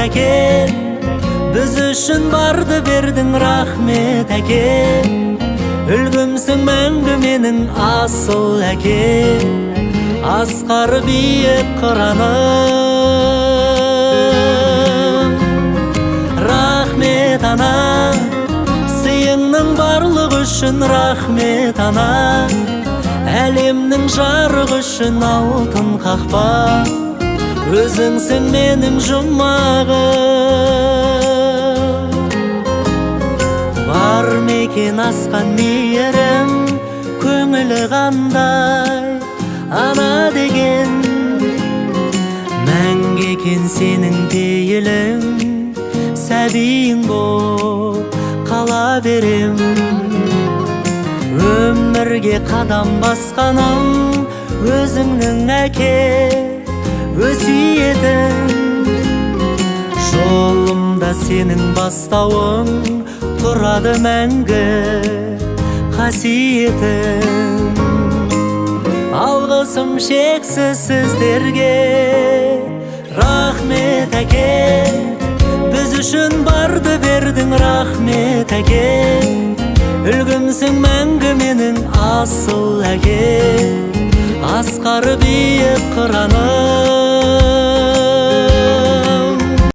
әке, біз үшін барды бердің, рахмет әке. Үлгімсің мәңгі менің асыл әке, асқар биік қыраным. Рахмет ана, сыйыңның барлық үшін рахмет ана. Әлемнің жарығы үшін алтын қақпа, өзіңсің менің жұмағым. Бар мекен асқан мейірім, көңілі қандай ана деген. Мәңгі екен сенің пейілің, сәбиің боп қала берем. Өмірге қадам басқаным, өзіңнің әке өсиетің. Жолымда сенің бастауың, тұрады мәңгі қасиетің. Алғысым шексіз сіздерге, рахмет әке. Біз үшін барды бердің, рахмет әке. Үлгімсің мәңгі менің асыл әке, асқар биік қыраным.